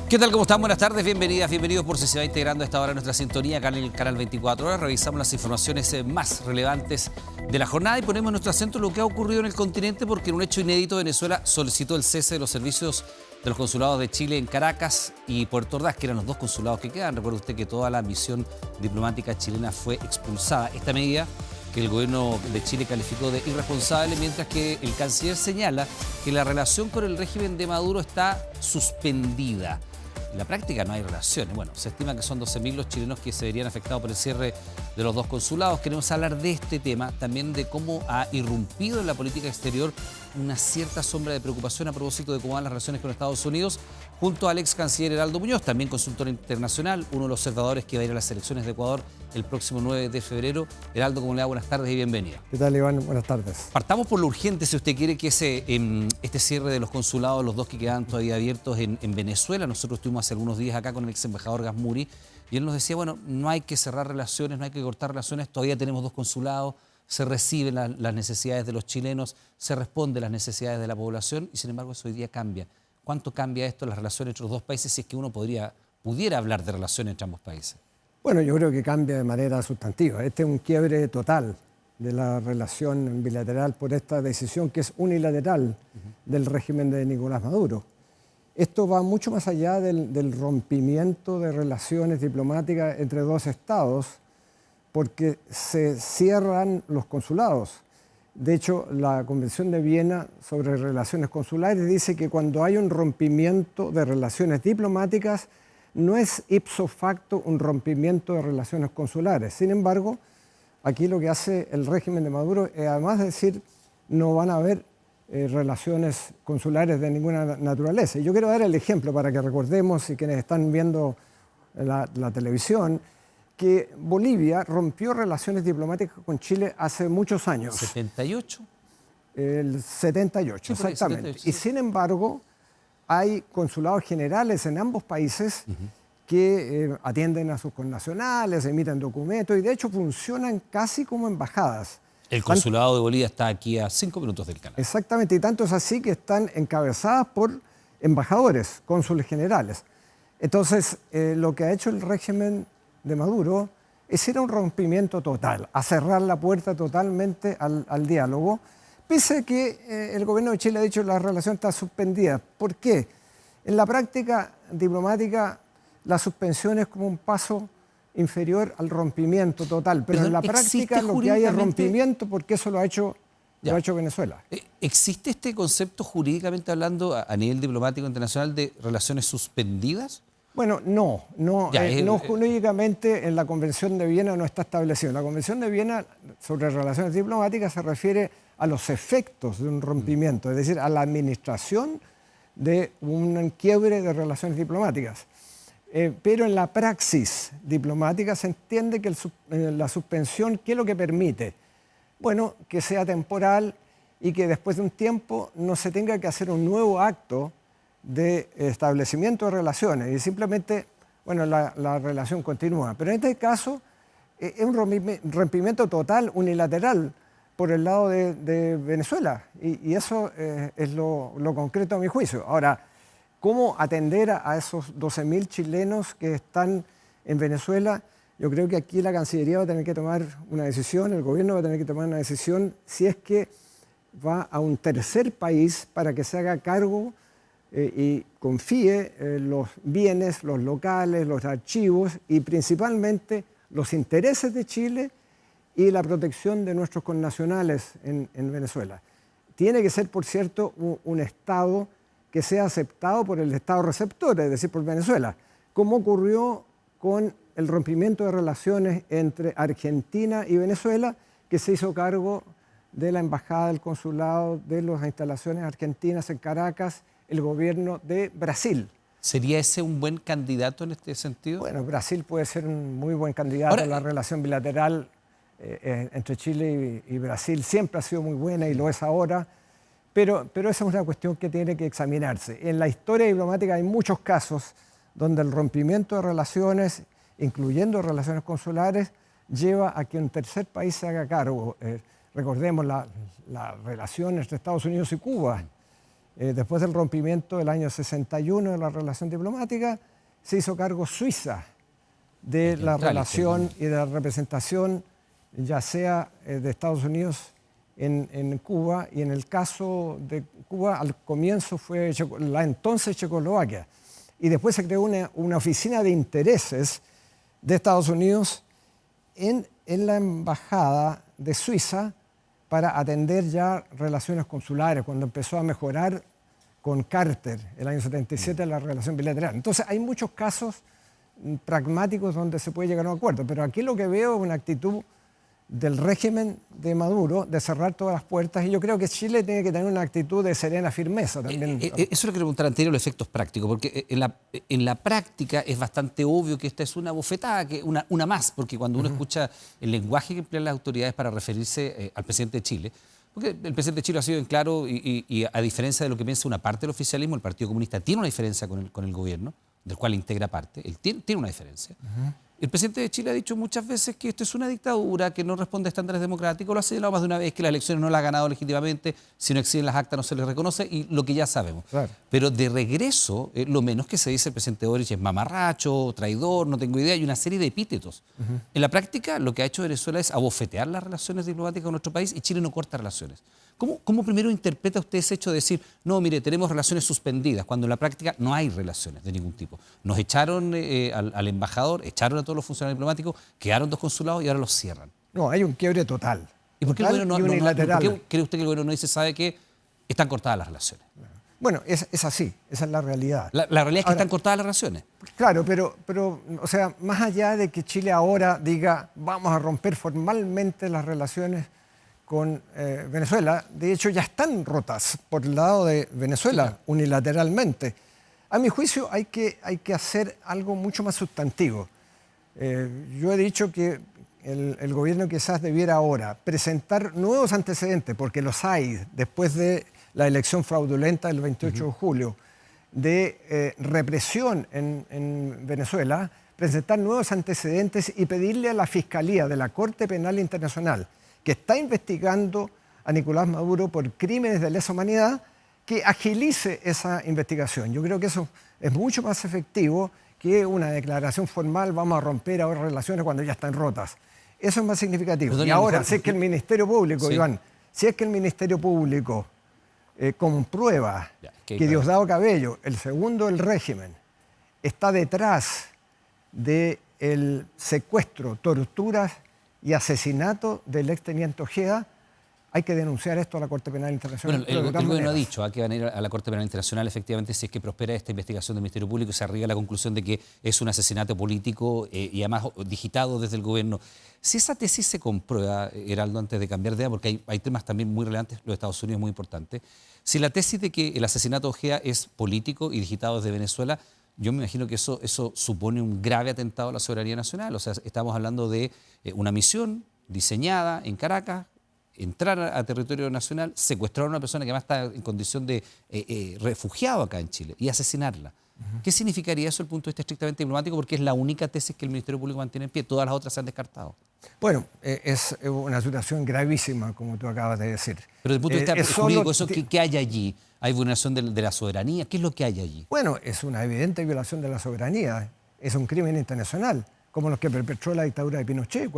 ¿Qué tal? ¿Cómo están? Buenas tardes, bienvenidas, bienvenidos por si se va integrando a esta hora nuestra sintonía acá en el canal 24 horas. Revisamos las informaciones más relevantes de la jornada y ponemos nuestro acento en lo que ha ocurrido en el continente, porque en un hecho inédito Venezuela solicitó el cese de los servicios de los consulados de Chile en Caracas y Puerto Ordaz, que eran los dos consulados que quedan. Recuerde usted que toda la misión diplomática chilena fue expulsada. Esta medida que el gobierno de Chile calificó de irresponsable, mientras que el canciller señala que la relación con el régimen de Maduro está suspendida. En la práctica no hay relaciones. Bueno, se estima que son 12.000 los chilenos que se verían afectados por el cierre de los dos consulados. Queremos hablar de este tema, también de cómo ha irrumpido en la política exterior una cierta sombra de preocupación a propósito de cómo van las relaciones con Estados Unidos, junto al ex canciller Heraldo Muñoz, también consultor internacional, uno de los observadores que va a ir a las elecciones de Ecuador el próximo 9 de febrero. Heraldo, ¿cómo le va? Buenas tardes y bienvenido. ¿Qué tal, Iván? Buenas tardes. Partamos por lo urgente, si usted quiere, que este cierre de los consulados, los dos que quedan todavía abiertos en Venezuela. Nosotros estuvimos hace algunos días acá con el ex embajador Gasmuri y él nos decía, bueno, no hay que cerrar relaciones, no hay que cortar relaciones, todavía tenemos dos consulados, se reciben las necesidades de los chilenos, se responde a las necesidades de la población y sin embargo eso hoy día cambia. ¿Cuánto cambia esto, las relaciones entre los dos países, si es que uno pudiera hablar de relaciones entre ambos países? Bueno, yo creo que cambia de manera sustantiva. Este es un quiebre total de la relación bilateral por esta decisión que es unilateral del régimen de Nicolás Maduro. Esto va mucho más allá del rompimiento de relaciones diplomáticas entre dos estados, porque se cierran los consulados. De hecho, la Convención de Viena sobre relaciones consulares dice que cuando hay un rompimiento de relaciones diplomáticas, no es ipso facto un rompimiento de relaciones consulares. Sin embargo, aquí lo que hace el régimen de Maduro es, además de decir, no van a haber relaciones consulares de ninguna naturaleza. Y yo quiero dar el ejemplo para que recordemos, y quienes están viendo la televisión, que Bolivia rompió relaciones diplomáticas con Chile hace muchos años. ¿78? El 78, sí, exactamente. 78, sí. Y sin embargo, hay consulados generales en ambos países que atienden a sus connacionales, emiten documentos y de hecho funcionan casi como embajadas. El consulado de Bolivia está aquí a 5 minutos del canal. Exactamente, y tanto es así que están encabezadas por embajadores, cónsules generales. Entonces, lo que ha hecho el régimen de Maduro es ir a un rompimiento total, a cerrar la puerta totalmente al diálogo, pese a que el gobierno de Chile ha dicho que la relación está suspendida. ¿Por qué? En la práctica diplomática, la suspensión es como un paso inferior al rompimiento total, pero en la práctica lo que hay es rompimiento porque eso lo ha hecho Venezuela. ¿Existe este concepto jurídicamente hablando a nivel diplomático internacional de relaciones suspendidas? Bueno, no jurídicamente en la Convención de Viena no está establecido. La Convención de Viena sobre relaciones diplomáticas se refiere a los efectos de un rompimiento, es decir, a la administración de un quiebre de relaciones diplomáticas. Pero en la praxis diplomática se entiende que la suspensión, ¿qué es lo que permite? Bueno, que sea temporal y que después de un tiempo no se tenga que hacer un nuevo acto de establecimiento de relaciones y simplemente, bueno, la relación continúa. Pero en este caso es un rompimiento total, unilateral, por el lado de Venezuela. Y eso es lo concreto a mi juicio. Ahora, ¿cómo atender a esos 12.000 chilenos que están en Venezuela? Yo creo que aquí la Cancillería va a tener que tomar una decisión, el gobierno va a tener que tomar una decisión si es que va a un tercer país para que se haga cargo y confíe los bienes, los locales, los archivos y principalmente los intereses de Chile y la protección de nuestros connacionales en Venezuela. Tiene que ser, por cierto, un Estado que sea aceptado por el Estado receptor, es decir, por Venezuela, como ocurrió con el rompimiento de relaciones entre Argentina y Venezuela, que se hizo cargo de la embajada, del consulado, de las instalaciones argentinas en Caracas, el gobierno de Brasil. ¿Sería ese un buen candidato en este sentido? Bueno, Brasil puede ser un muy buen candidato. Ahora, la relación bilateral entre Chile y Brasil siempre ha sido muy buena y lo es ahora, pero esa es una cuestión que tiene que examinarse. En la historia diplomática hay muchos casos donde el rompimiento de relaciones, incluyendo relaciones consulares, lleva a que un tercer país se haga cargo. Recordemos la relación entre Estados Unidos y Cuba, Después del rompimiento del año 61 de la relación diplomática, se hizo cargo Suiza de la relación y de la representación, ya sea de Estados Unidos en Cuba, y en el caso de Cuba al comienzo fue la entonces Checoslovaquia, y después se creó una oficina de intereses de Estados Unidos en la embajada de Suiza para atender ya relaciones consulares, cuando empezó a mejorar con Carter el año 77 la relación bilateral. Entonces hay muchos casos pragmáticos donde se puede llegar a un acuerdo, pero aquí lo que veo es una actitud del régimen de Maduro de cerrar todas las puertas, y yo creo que Chile tiene que tener una actitud de serena firmeza también. Eso es lo que preguntar anterior, los efectos prácticos, porque en la práctica es bastante obvio que esta es una bofetada, que una más, porque cuando uno escucha el lenguaje que emplean las autoridades para referirse al presidente de Chile, porque el presidente de Chile ha sido en claro, y a diferencia de lo que piensa una parte del oficialismo, el Partido Comunista tiene una diferencia con el gobierno, del cual integra parte, él tiene una diferencia. El presidente de Chile ha dicho muchas veces que esto es una dictadura, que no responde a estándares democráticos, lo ha señalado más de una vez, que las elecciones no las ha ganado legítimamente, si no existen las actas no se les reconoce, y lo que ya sabemos. Claro. Pero de regreso, lo menos que se dice el presidente Boric es mamarracho, traidor, no tengo idea, y una serie de epítetos. En la práctica, lo que ha hecho Venezuela es abofetear las relaciones diplomáticas con nuestro país, y Chile no corta relaciones. ¿Cómo primero interpreta usted ese hecho de decir, no, mire, tenemos relaciones suspendidas, cuando en la práctica no hay relaciones de ningún tipo? Nos echaron al embajador, echaron a todos los funcionarios diplomáticos, quedaron 2 consulados y ahora los cierran. No, hay un quiebre total. ¿Y por qué el gobierno ¿por qué cree usted que el gobierno no dice, sabe que están cortadas las relaciones? Bueno, es así, esa es la realidad. La realidad es que ahora, están cortadas las relaciones. Claro, pero, o sea, más allá de que Chile ahora diga, vamos a romper formalmente las relaciones con Venezuela, de hecho ya están rotas por el lado de Venezuela, sí, unilateralmente. A mi juicio hay que hacer algo mucho más sustantivo. Yo he dicho que el gobierno quizás debiera ahora presentar nuevos antecedentes, porque los hay, después de la elección fraudulenta del 28 de julio, de represión en Venezuela, presentar nuevos antecedentes y pedirle a la Fiscalía de la Corte Penal Internacional, que está investigando a Nicolás Maduro por crímenes de lesa humanidad, que agilice esa investigación. Yo creo que eso es mucho más efectivo que una declaración formal, vamos a romper ahora relaciones cuando ya están rotas. Eso es más significativo. Perdón, y ahora, si es que el Ministerio Público, sí, Iván, si es que el Ministerio Público comprueba que Diosdado Cabello, el segundo del régimen, está detrás del secuestro, torturas y asesinato del exteniente Ojeda, hay que denunciar esto a la Corte Penal Internacional. Bueno, el gobierno ha dicho que van a ir a la Corte Penal Internacional, efectivamente, si es que prospera esta investigación del Ministerio Público y se arriba a la conclusión de que es un asesinato político y además digitado desde el gobierno. Si esa tesis se comprueba, Heraldo, antes de cambiar de idea, porque hay temas también muy relevantes, los Estados Unidos muy importantes, si la tesis de que el asesinato de Ojeda es político y digitado desde Venezuela, yo me imagino que eso supone un grave atentado a la soberanía nacional. O sea, estamos hablando de una misión diseñada en Caracas, entrar a territorio nacional, secuestrar a una persona que además está en condición de refugiado acá en Chile y asesinarla. ¿Qué significaría eso desde el punto de vista estrictamente diplomático? Porque es la única tesis que el Ministerio Público mantiene en pie. Todas las otras se han descartado. Bueno, es una situación gravísima, como tú acabas de decir. Pero desde el punto de vista jurídico, ¿qué hay allí? ¿Hay vulneración de la soberanía? ¿Qué es lo que hay allí? Bueno, es una evidente violación de la soberanía. Es un crimen internacional, como los que perpetró la dictadura de Pinochet.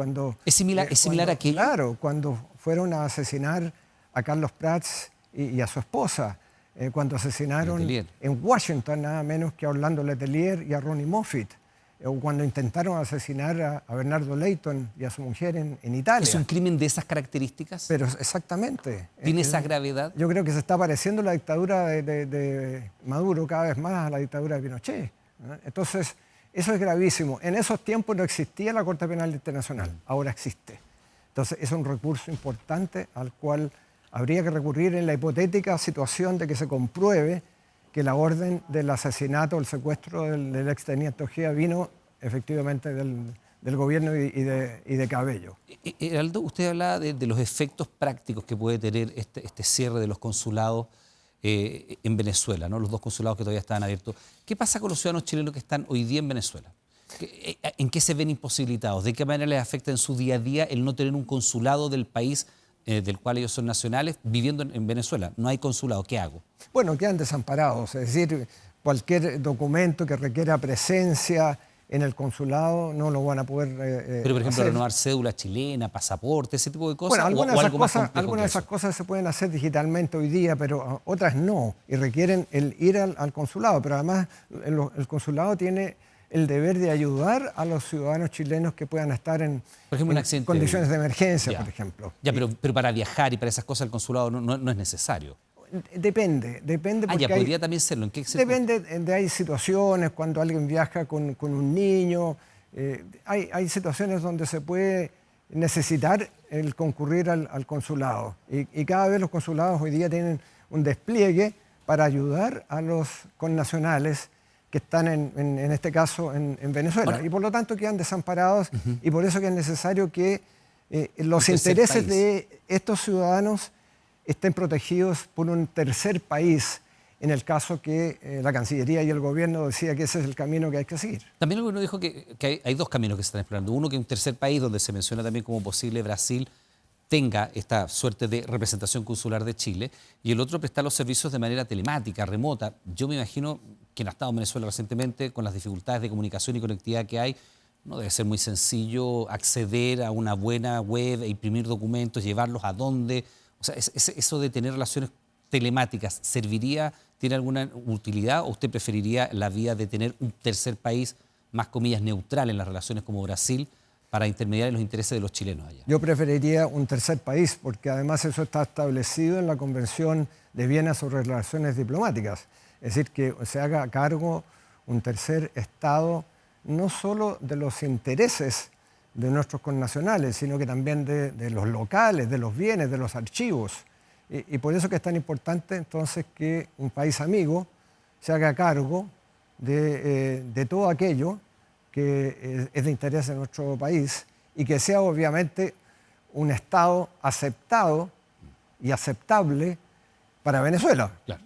¿Es similar a aquello? Claro, cuando fueron a asesinar a Carlos Prats y a su esposa, cuando asesinaron en Washington nada menos que a Orlando Letelier y a Ronnie Moffitt, o cuando intentaron asesinar a Bernardo Leighton y a su mujer en Italia. ¿Es un crimen de esas características? Pero exactamente. ¿Tiene esa gravedad? Yo creo que se está pareciendo la dictadura de Maduro cada vez más a la dictadura de Pinochet, ¿no? Entonces, eso es gravísimo. En esos tiempos no existía la Corte Penal Internacional, ahora existe. Entonces, es un recurso importante al cual habría que recurrir en la hipotética situación de que se compruebe que la orden del asesinato, el secuestro del exteniente Ojeda vino efectivamente del gobierno y de Cabello. Heraldo, usted hablaba de los efectos prácticos que puede tener este cierre de los consulados en Venezuela, ¿no? Los 2 consulados que todavía estaban abiertos. ¿Qué pasa con los ciudadanos chilenos que están hoy día en Venezuela? ¿En qué se ven imposibilitados? ¿De qué manera les afecta en su día a día el no tener un consulado del país del cual ellos son nacionales viviendo en Venezuela. No hay consulado, ¿qué hago? Bueno, quedan desamparados, es decir, cualquier documento que requiera presencia en el consulado no lo van a poder Pero, por ejemplo, hacer. renovar cédula chilena, pasaporte, ese tipo de cosas. Bueno, algunas de que esas eso. cosas se pueden hacer digitalmente hoy día, pero otras no, y requieren el ir al consulado. Pero además el consulado tiene el deber de ayudar a los ciudadanos chilenos que puedan estar en, Por ejemplo, un en accidente condiciones de emergencia, Ya. por ejemplo. Ya, pero para viajar y para esas cosas el consulado no es necesario. Depende porque Ya, podría también serlo. ¿En qué depende hay situaciones cuando alguien viaja con un niño, hay situaciones donde se puede necesitar el concurrir al consulado. Y cada vez los consulados hoy día tienen un despliegue para ayudar a los connacionales que están en este caso en Venezuela. Ahora, Y por lo tanto quedan desamparados y por eso que es necesario que los Un tercer intereses país. de estos ciudadanos estén protegidos por un tercer país en el caso que la Cancillería y el gobierno decida que ese es el camino que hay que seguir. También el gobierno dijo que hay dos caminos que se están explorando. Uno, que un tercer país, donde se menciona también como posible Brasil, tenga esta suerte de representación consular de Chile, y el otro, prestar los servicios de manera telemática, remota. Yo me imagino, quien ha estado en Venezuela recientemente, con las dificultades de comunicación y conectividad que hay, no debe ser muy sencillo acceder a una buena web e imprimir documentos, llevarlos a dónde. O sea, eso de tener relaciones telemáticas, ¿serviría, tiene alguna utilidad, o usted preferiría la vía de tener un tercer país, más comillas, neutral en las relaciones como Brasil, para intermediar en los intereses de los chilenos allá? Yo preferiría un tercer país porque además eso está establecido en la Convención de Viena sobre Relaciones Diplomáticas. Es decir, que se haga cargo un tercer Estado no solo de los intereses de nuestros connacionales, sino que también de los locales, de los bienes, de los archivos. Y por eso que es tan importante entonces que un país amigo se haga cargo de todo aquello que es de interés de nuestro país y que sea obviamente un Estado aceptado y aceptable para Venezuela. Claro.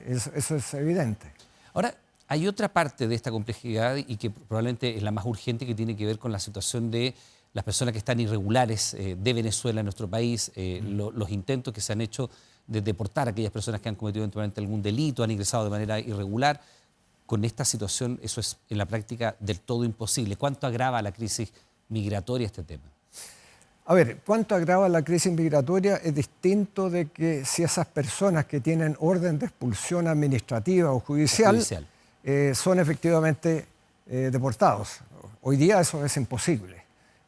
Eso es evidente. Ahora, hay otra parte de esta complejidad y que probablemente es la más urgente, que tiene que ver con la situación de las personas que están irregulares de Venezuela en nuestro país, los intentos que se han hecho de deportar a aquellas personas que han cometido eventualmente algún delito, han ingresado de manera irregular. Con esta situación eso es en la práctica del todo imposible. ¿Cuánto agrava la crisis migratoria este tema? A ver, ¿cuánto agrava la crisis migratoria? Es distinto de que si esas personas que tienen orden de expulsión administrativa o judicial. Son efectivamente deportados. Hoy día eso es imposible,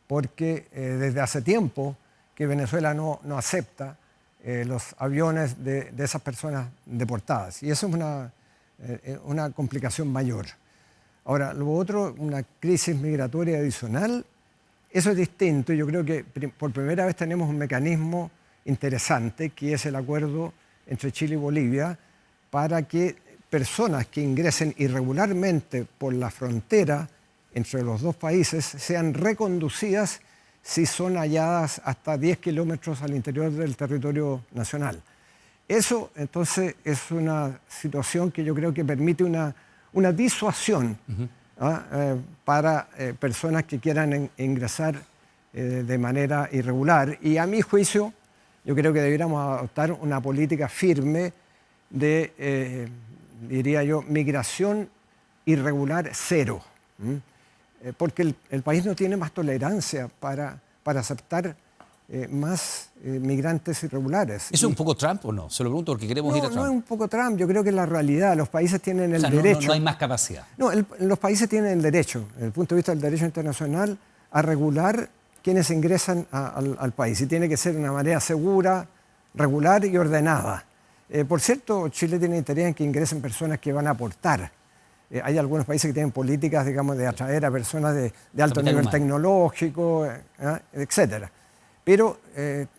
porque desde hace tiempo que Venezuela no acepta los aviones de esas personas deportadas. Y eso es una complicación mayor. Ahora, lo otro, una crisis migratoria adicional, eso es distinto. Yo creo que por primera vez tenemos un mecanismo interesante, que es el acuerdo entre Chile y Bolivia, para que personas que ingresen irregularmente por la frontera entre los dos países sean reconducidas si son halladas hasta 10 kilómetros al interior del territorio nacional. Eso, entonces, es una situación que yo creo que permite una disuasión para personas que quieran ingresar de manera irregular. Y a mi juicio, yo creo que debiéramos adoptar una política firme de, diría yo, migración irregular cero. Porque el país no tiene más tolerancia para aceptar más migrantes irregulares. ¿Eso es un poco Trump o no? Se lo pregunto porque queremos ir a Trump. No es un poco Trump, yo creo que es la realidad. Los países tienen el O sea, derecho. No hay más capacidad. No, los países tienen el derecho, desde el punto de vista del derecho internacional, a regular quienes ingresan al país. Y tiene que ser de una manera segura, regular y ordenada. Por cierto, Chile tiene interés en que ingresen personas que van a aportar. Hay algunos países que tienen políticas, digamos, de atraer a personas de alto nivel tecnológico, etcétera. Pero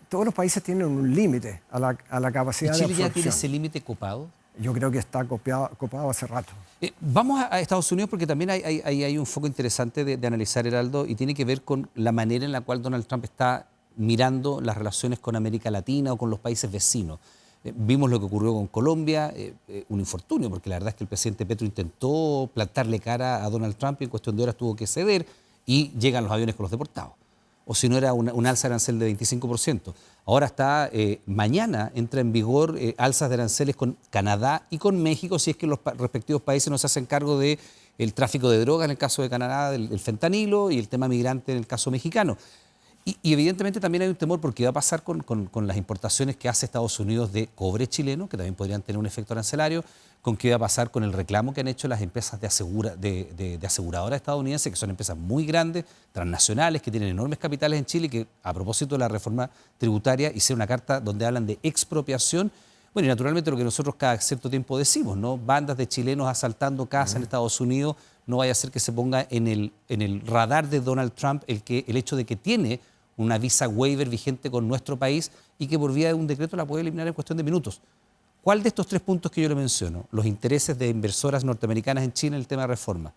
todos los países tienen un límite a la capacidad de absorción. ¿Chile ya tiene ese límite copado? Yo creo que está copado hace rato. Vamos a Estados Unidos, porque también hay un foco interesante de analizar, Heraldo, y tiene que ver con la manera en la cual Donald Trump está mirando las relaciones con América Latina o con los países vecinos. Vimos lo que ocurrió con Colombia, un infortunio, porque la verdad es que el presidente Petro intentó plantarle cara a Donald Trump y en cuestión de horas tuvo que ceder y llegan los aviones con los deportados. o si no era un alza de arancel de 25%. Ahora está, mañana entra en vigor alzas de aranceles con Canadá y con México, si es que los respectivos países no se hacen cargo del tráfico de drogas en el caso de Canadá, del fentanilo, y el tema migrante en el caso mexicano. Y evidentemente también hay un temor porque va a pasar con las importaciones que hace Estados Unidos de cobre chileno, que también podrían tener un efecto arancelario, con qué va a pasar con el reclamo que han hecho las empresas de aseguradoras estadounidenses, que son empresas muy grandes, transnacionales, que tienen enormes capitales en Chile, que a propósito de la reforma tributaria hicieron una carta donde hablan de expropiación. Bueno, y naturalmente lo que nosotros cada cierto tiempo decimos, ¿no? Bandas de chilenos asaltando casas en Estados Unidos, no vaya a ser que se ponga en el radar de Donald Trump el hecho de que tiene una visa waiver vigente con nuestro país y que por vía de un decreto la puede eliminar en cuestión de minutos. ¿Cuál de estos tres puntos que yo le menciono, los intereses de inversoras norteamericanas en Chile en el tema de reforma,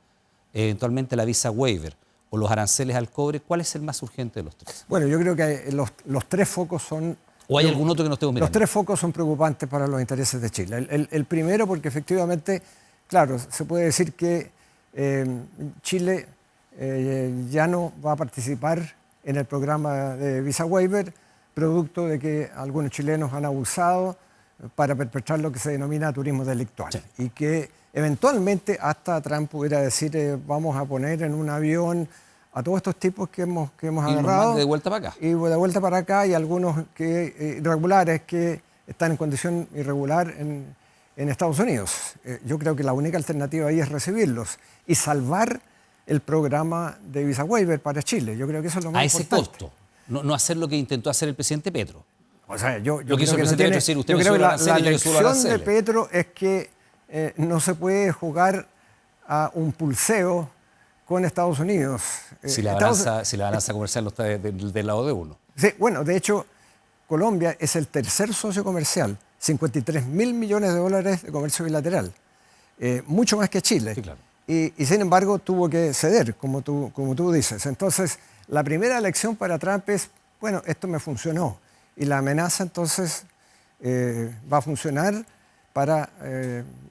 eventualmente la visa waiver o los aranceles al cobre, cuál es el más urgente de los tres? Bueno, yo creo que los tres focos son... ¿O hay algún otro que no estemos mirando? Los tres focos son preocupantes para los intereses de Chile. El primero porque efectivamente, claro, se puede decir que Chile ya no va a participar en el programa de visa waiver, producto de que algunos chilenos han abusado para perpetrar lo que se denomina turismo delictual. Sí. Y que eventualmente hasta Trump pudiera decir vamos a poner en un avión a todos estos tipos que hemos agarrado. Y de vuelta para acá. Y de vuelta para acá, y algunos irregulares que están en condición irregular en Estados Unidos. Yo creo que la única alternativa ahí es recibirlos y salvar el programa de visa waiver para Chile. Yo creo que eso es lo más importante. A ese costo, no hacer lo que intentó hacer el presidente Petro. O sea, yo creo que la lección de Petro es que no se puede jugar a un pulseo con Estados Unidos. Si la balanza comercial no está del lado de uno. Sí, bueno, de hecho, Colombia es el tercer socio comercial, 53.000 millones de dólares de comercio bilateral, mucho más que Chile. Sí, claro. Y sin embargo tuvo que ceder, como tú dices. Entonces, la primera lección para Trump es, bueno, esto me funcionó. Y la amenaza entonces va a funcionar para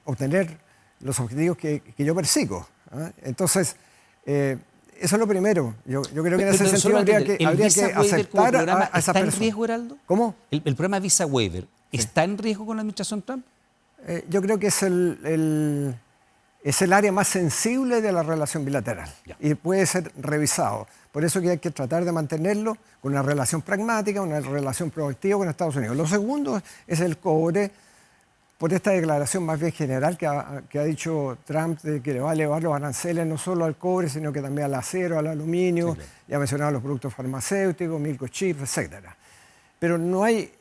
obtener los objetivos que yo persigo. Entonces, eso es lo primero. Yo creo que en ese sentido habría que aceptar a esa persona. ¿Está en riesgo, Heraldo? ¿Cómo? ¿El programa Visa Waiver está en riesgo con la administración Trump? Yo creo que es el área más sensible de la relación bilateral y puede ser revisado. Por eso que hay que tratar de mantenerlo con una relación pragmática, una relación proactiva con Estados Unidos. Lo segundo es el cobre, por esta declaración más bien general que ha dicho Trump de que le va a elevar los aranceles no solo al cobre, sino que también al acero, al aluminio, sí, claro. Ya mencionaba los productos farmacéuticos, microchips, etc. Pero no hay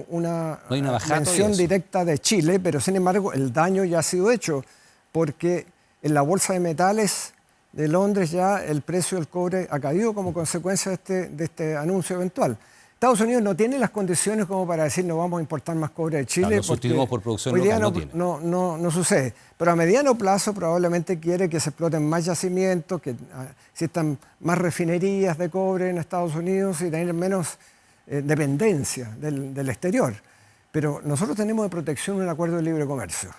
una mención directa de Chile, pero sin embargo el daño ya ha sido hecho, porque en la bolsa de metales de Londres ya el precio del cobre ha caído como consecuencia de este anuncio eventual. Estados Unidos no tiene las condiciones como para decir no vamos a importar más cobre de Chile. Lo sustituimos por producción hoy día local, no sucede. Pero a mediano plazo probablemente quiere que se exploten más yacimientos, que existan más refinerías de cobre en Estados Unidos y tener menos dependencia del exterior. Pero nosotros tenemos de protección un acuerdo de libre comercio.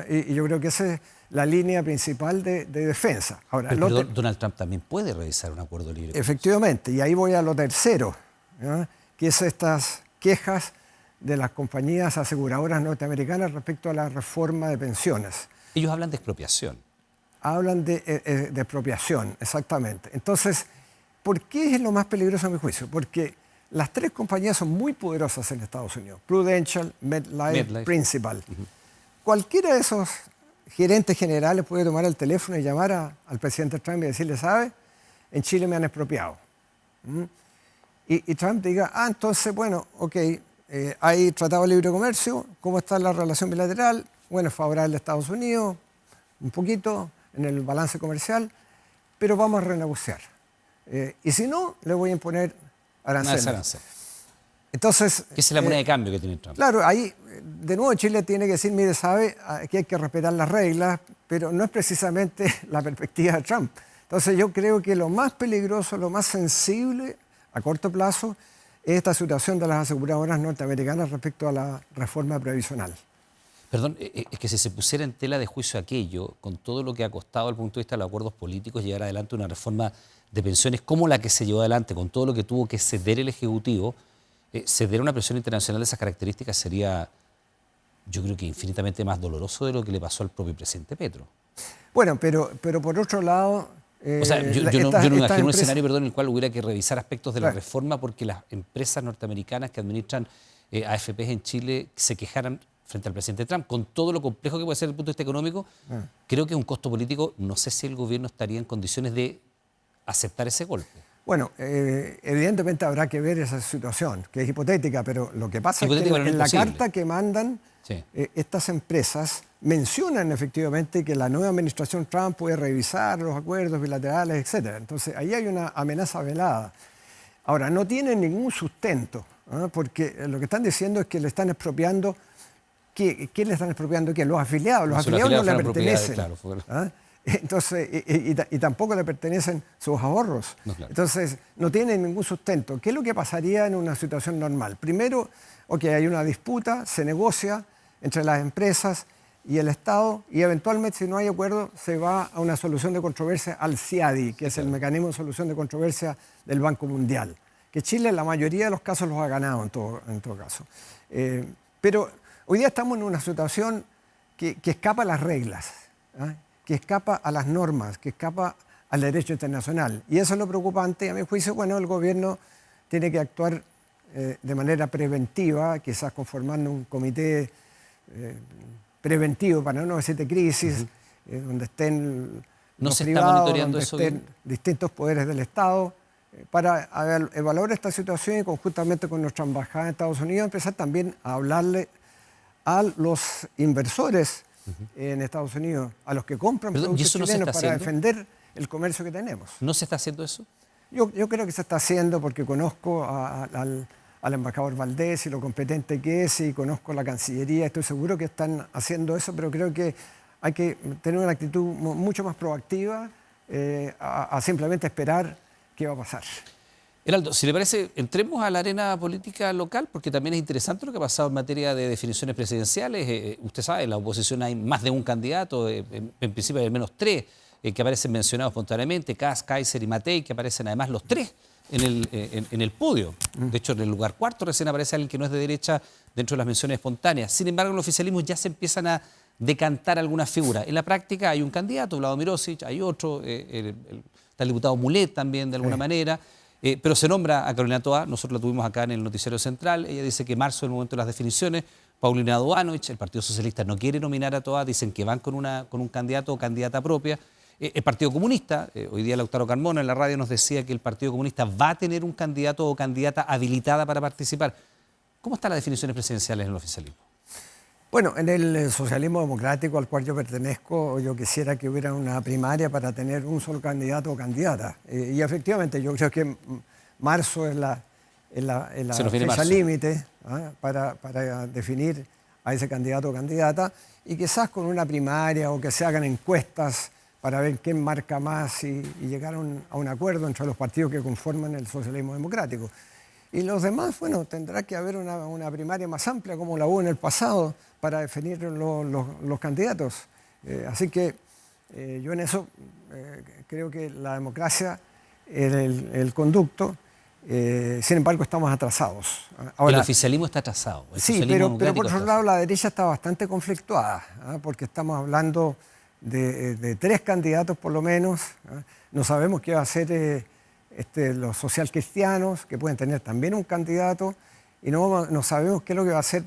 Y yo creo que esa es la línea principal de defensa. Ahora, pero Donald Trump también puede revisar un acuerdo de libre comercio. Efectivamente, y ahí voy a lo tercero, que es estas quejas de las compañías aseguradoras norteamericanas respecto a la reforma de pensiones. Ellos hablan de expropiación. Hablan de expropiación, exactamente. Entonces, ¿por qué es lo más peligroso a mi juicio? Porque las tres compañías son muy poderosas en Estados Unidos. Prudential, MetLife. Principal. Cualquiera de esos gerentes generales puede tomar el teléfono y llamar al presidente Trump y decirle, ¿sabe? En Chile me han expropiado. Y Trump diga, entonces, bueno, ok, hay tratado de libre comercio, ¿cómo está la relación bilateral? Bueno, es favorable a Estados Unidos, un poquito en el balance comercial, pero vamos a renegociar. Y si no, le voy a imponer aranceles. Entonces, ¿qué es la moneda de cambio que tiene Trump? Claro, ahí de nuevo Chile tiene que decir, mire, sabe, aquí hay que respetar las reglas, pero no es precisamente la perspectiva de Trump. Entonces yo creo que lo más peligroso, lo más sensible a corto plazo es esta situación de las aseguradoras norteamericanas respecto a la reforma previsional. Perdón, es que si se pusiera en tela de juicio aquello, con todo lo que ha costado desde el punto de vista de los acuerdos políticos, llevar adelante una reforma de pensiones como la que se llevó adelante, con todo lo que tuvo que ceder el Ejecutivo, ceder a una presión internacional de esas características sería, yo creo que infinitamente más doloroso de lo que le pasó al propio presidente Petro. Bueno, pero por otro lado... o sea, yo no me imagino un escenario, perdón, en el cual hubiera que revisar aspectos de la reforma porque las empresas norteamericanas que administran AFPs en Chile se quejaran frente al presidente Trump, con todo lo complejo que puede ser desde el punto de vista económico. Creo que es un costo político. No sé si el gobierno estaría en condiciones de aceptar ese golpe. Bueno, evidentemente habrá que ver esa situación, que es hipotética, pero lo que pasa es que en la carta que mandan estas empresas mencionan efectivamente que la nueva administración Trump puede revisar los acuerdos bilaterales, etc. Entonces, ahí hay una amenaza velada. Ahora, no tienen ningún sustento, porque lo que están diciendo es que le están expropiando. ¿Quién le están expropiando? ¿Quién? Los afiliados. Los afiliados no le pertenecen. Claro, entonces, y tampoco le pertenecen sus ahorros. No, claro. Entonces, no tienen ningún sustento. ¿Qué es lo que pasaría en una situación normal? Primero, hay una disputa, se negocia entre las empresas y el Estado, y eventualmente, si no hay acuerdo, se va a una solución de controversia al CIADI, que es el mecanismo de solución de controversia del Banco Mundial, que Chile en la mayoría de los casos los ha ganado en todo caso. Pero hoy día estamos en una situación que escapa a las reglas, que escapa a las normas, que escapa al derecho internacional. Y eso es lo preocupante. A mi juicio, bueno, el gobierno tiene que actuar de manera preventiva, quizás conformando un comité preventivo para no decir de crisis, donde estén los privados, donde estén distintos poderes del Estado, para evaluar esta situación y conjuntamente con nuestra embajada en Estados Unidos empezar también a hablarle a los inversores en Estados Unidos, a los que compran productos chilenos para defender el comercio que tenemos. ¿No se está haciendo eso? Yo creo que se está haciendo porque conozco al embajador Valdés y lo competente que es, y conozco la Cancillería, estoy seguro que están haciendo eso, pero creo que hay que tener una actitud mucho más proactiva a simplemente esperar qué va a pasar. Heraldo, si le parece, entremos a la arena política local, porque también es interesante lo que ha pasado en materia de definiciones presidenciales. Usted sabe, en la oposición hay más de un candidato, en principio hay al menos tres que aparecen mencionados espontáneamente, Kast, Kaiser y Matei, que aparecen además los tres en el podio. De hecho, en el lugar cuarto recién aparece alguien que no es de derecha dentro de las menciones espontáneas. Sin embargo, en el oficialismo ya se empiezan a decantar algunas figuras. En la práctica hay un candidato, Vladimir Osich, hay otro, está el diputado Mulet también de alguna manera. Pero se nombra a Carolina Toá, nosotros la tuvimos acá en el noticiero central, ella dice que marzo es el momento de las definiciones, Paulina Duanovich, el Partido Socialista no quiere nominar a Toá, dicen que van con un candidato o candidata propia. El Partido Comunista, hoy día Lautaro Carmona en la radio nos decía que el Partido Comunista va a tener un candidato o candidata habilitada para participar. ¿Cómo están las definiciones presidenciales en el oficialismo? Bueno, en el socialismo democrático al cual yo pertenezco, yo quisiera que hubiera una primaria para tener un solo candidato o candidata. Y efectivamente, yo creo que marzo es la fecha límite para definir a ese candidato o candidata, y quizás con una primaria o que se hagan encuestas para ver quién marca más y llegar a un acuerdo entre los partidos que conforman el socialismo democrático. Y los demás, bueno, tendrá que haber una primaria más amplia como la hubo en el pasado para definir los candidatos. Así que yo en eso creo que la democracia es el conducto. Sin embargo, estamos atrasados. Ahora, el oficialismo está atrasado. Sí, pero por otro lado la derecha está bastante conflictuada, porque estamos hablando de tres candidatos por lo menos. No sabemos qué va a hacer los socialcristianos, que pueden tener también un candidato, y no sabemos qué es lo que va a hacer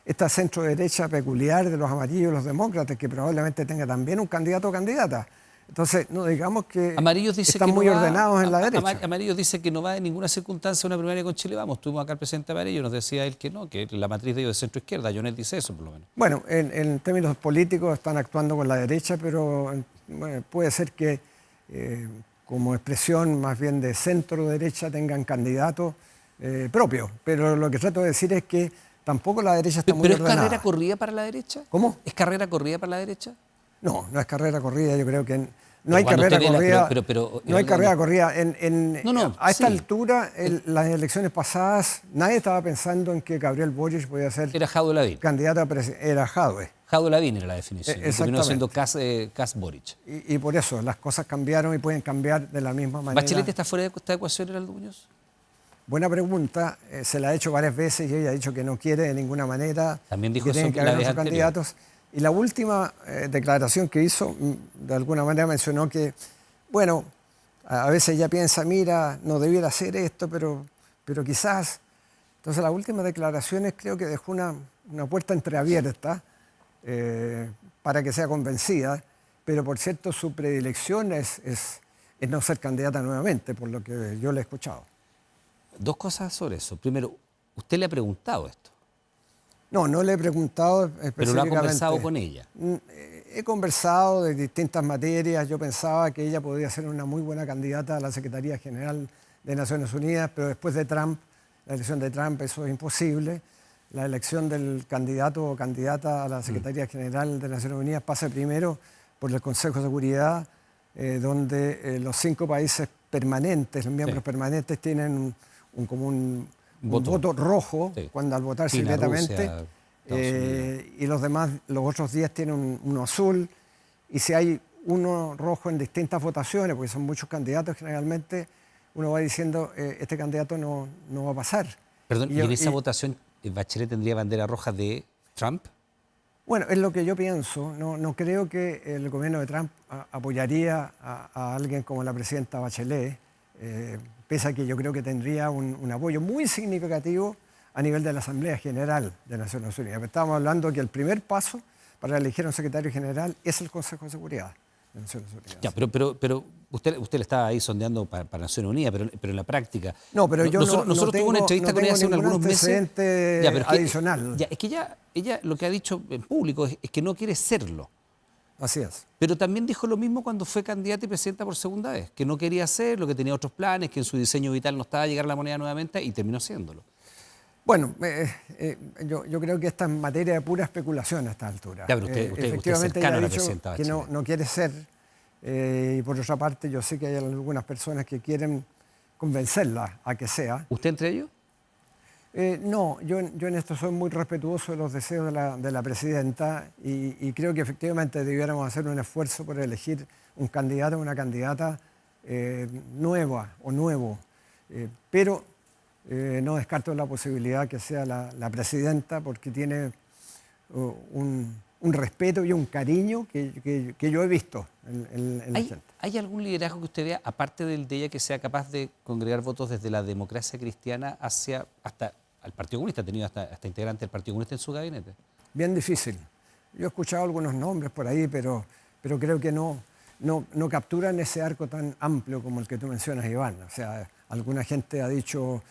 esta centro-derecha peculiar de los amarillos y los demócratas, que probablemente tenga también un candidato o candidata. Entonces, no digamos que están muy ordenados en la derecha. Amarillos dice que no va en ninguna circunstancia una primaria con Chile Vamos. Tuvimos acá al presidente Amarillo, nos decía él que no, que la matriz de ellos es centro-izquierda. Jonet dice eso, por lo menos. Bueno, en términos políticos están actuando con la derecha, pero puede ser que como expresión más bien de centro-derecha tengan candidatos propios. Pero lo que trato de decir es que tampoco la derecha está muy ordenada. ¿Pero es carrera corrida para la derecha? ¿Cómo? ¿Es carrera corrida para la derecha? No, no es carrera corrida, yo creo que no hay carrera corrida. No hay carrera corrida. A esta altura, las elecciones pasadas, nadie estaba pensando en que Gabriel Boric podía ser era Jadwe Lavín. Candidato a presidente. Era Jadwe. Claudio Lavín era la definición. Y terminó siendo Kass-Boric. Y por eso las cosas cambiaron y pueden cambiar de la misma manera. ¿Bachelet está fuera de esta ecuación, Heraldo Muñoz? Buena pregunta. Se la ha hecho varias veces y ella ha dicho que no quiere de ninguna manera. También dijo que tienen que haber otros candidatos. Y la última declaración que hizo, de alguna manera mencionó que, bueno, a veces ella piensa, mira, no debiera hacer esto, pero quizás. Entonces, las últimas declaraciones creo que dejó una puerta entreabierta para que sea convencida, pero por cierto, su predilección es no ser candidata nuevamente, por lo que yo le he escuchado. Dos cosas sobre eso. Primero, ¿usted le ha preguntado esto? No le he preguntado específicamente. ¿Pero lo ha conversado con ella? He conversado de distintas materias. Yo pensaba que ella podría ser una muy buena candidata a la Secretaría General de Naciones Unidas, pero después de Trump, la elección de Trump, eso es imposible. La elección del candidato o candidata a la Secretaría General de Naciones Unidas pasa primero por el Consejo de Seguridad, donde los 5 países permanentes, los miembros permanentes, tienen un voto rojo cuando al votar China, secretamente. Rusia, y los demás, los otros 10 tienen uno azul. Y si hay uno rojo en distintas votaciones, porque son muchos candidatos generalmente, uno va diciendo, este candidato no va a pasar. Perdón, ¿y en esa votación Bachelet tendría bandera roja de Trump? Bueno, es lo que yo pienso. No creo que el gobierno de Trump apoyaría a alguien como la presidenta Bachelet, pese a que yo creo que tendría un apoyo muy significativo a nivel de la Asamblea General de Naciones Unidas. Estábamos hablando que el primer paso para elegir a un secretario general es el Consejo de Seguridad de Naciones Unidas. Ya, pero usted le estaba ahí sondeando para Naciones Unidas, pero en la práctica... No, pero yo nosotros tuvimos una entrevista con ella hace algunos meses. Ya, pero adicional. Es que ella lo que ha dicho en público es que no quiere serlo. Así es. Pero también dijo lo mismo cuando fue candidata y presidenta por segunda vez, que no quería hacerlo, que tenía otros planes, que en su diseño vital no estaba a llegar a la moneda nuevamente y terminó haciéndolo. Bueno, yo creo que esta es materia de pura especulación a esta altura. Ya, pero efectivamente ella ha la dicho que no quiere ser. Y por otra parte, yo sé que hay algunas personas que quieren convencerla a que sea. ¿Usted entre ellos? No, yo en esto soy muy respetuoso de los deseos de la presidenta y creo que efectivamente debiéramos hacer un esfuerzo por elegir un candidato o una candidata nueva o nuevo. Pero no descarto la posibilidad que sea la presidenta porque tiene un respeto y un cariño que yo he visto en la gente. ¿Hay algún liderazgo que usted vea, aparte del de ella, que sea capaz de congregar votos desde la democracia cristiana hasta al Partido Comunista? ¿Ha tenido hasta integrante del Partido Comunista en su gabinete? Bien difícil. Yo he escuchado algunos nombres por ahí, pero creo que no capturan ese arco tan amplio como el que tú mencionas, Iván. O sea, alguna gente ha dicho,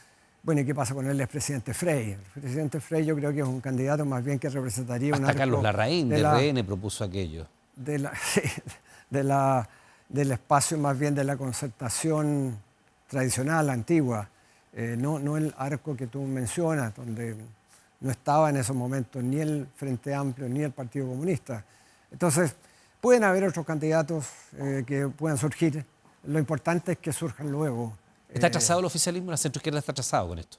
bueno, ¿y qué pasa con el expresidente Frey? El presidente Frey yo creo que es un candidato más bien que representaría un arco... Hasta Carlos Larraín, de RN, propuso aquello. Del espacio más bien de la concertación tradicional, antigua. No el arco que tú mencionas, donde no estaba en esos momentos ni el Frente Amplio ni el Partido Comunista. Entonces, pueden haber otros candidatos que puedan surgir. Lo importante es que surjan luego. ¿Está atrasado el oficialismo? ¿La centroizquierda está atrasado con esto?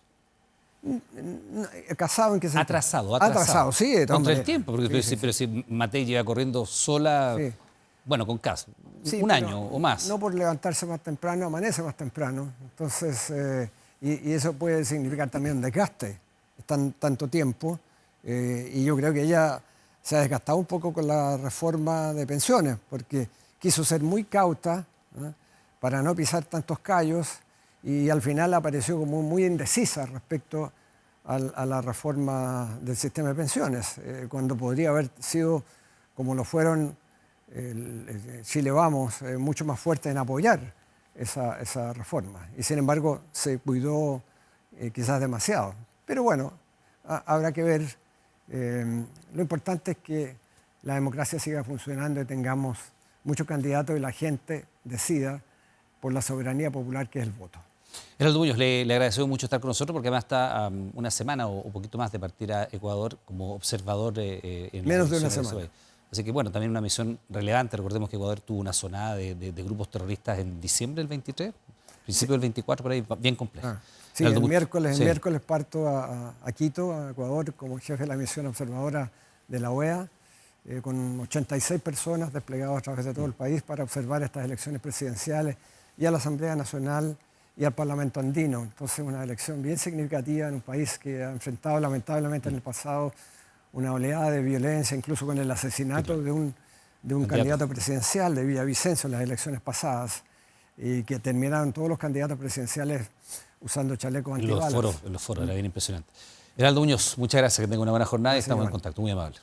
¿Casado en qué sentido? Atrasado, sí. Contra el tiempo, porque pero si Matei lleva corriendo sola, bueno, con Kass, un año o más. No por levantarse más temprano, amanece más temprano. Entonces, y eso puede significar también un desgaste. Tanto tiempo. Y yo creo que ella se ha desgastado un poco con la reforma de pensiones, porque quiso ser muy cauta, ¿no?, para no pisar tantos callos, y al final apareció como muy indecisa respecto a la reforma del sistema de pensiones, cuando podría haber sido, como lo fueron Chile Vamos, mucho más fuerte en apoyar esa reforma. Y sin embargo se cuidó quizás demasiado. Pero bueno, habrá que ver. Lo importante es que la democracia siga funcionando y tengamos muchos candidatos y la gente decida por la soberanía popular que es el voto. Heraldo Muñoz, le agradecemos mucho estar con nosotros porque además está una semana o un poquito más de partir a Ecuador como observador. Menos de una semana. Así que bueno, también una misión relevante. Recordemos que Ecuador tuvo una sonada de grupos terroristas en diciembre del 23, principio del 24, por ahí, bien compleja. Sí, el miércoles parto a Quito, a Ecuador, como jefe de la misión observadora de la OEA. con 86 personas desplegadas a través de todo el país para observar estas elecciones presidenciales y a la Asamblea Nacional y al Parlamento Andino. Entonces, una elección bien significativa en un país que ha enfrentado lamentablemente en el pasado una oleada de violencia, incluso con el asesinato de un candidato presidencial de Villavicencio en las elecciones pasadas, y que terminaron todos los candidatos presidenciales usando chalecos antibalas. En los foros, era bien impresionante. Heraldo Muñoz, muchas gracias, que tenga una buena jornada y estamos en contacto. Muy amable.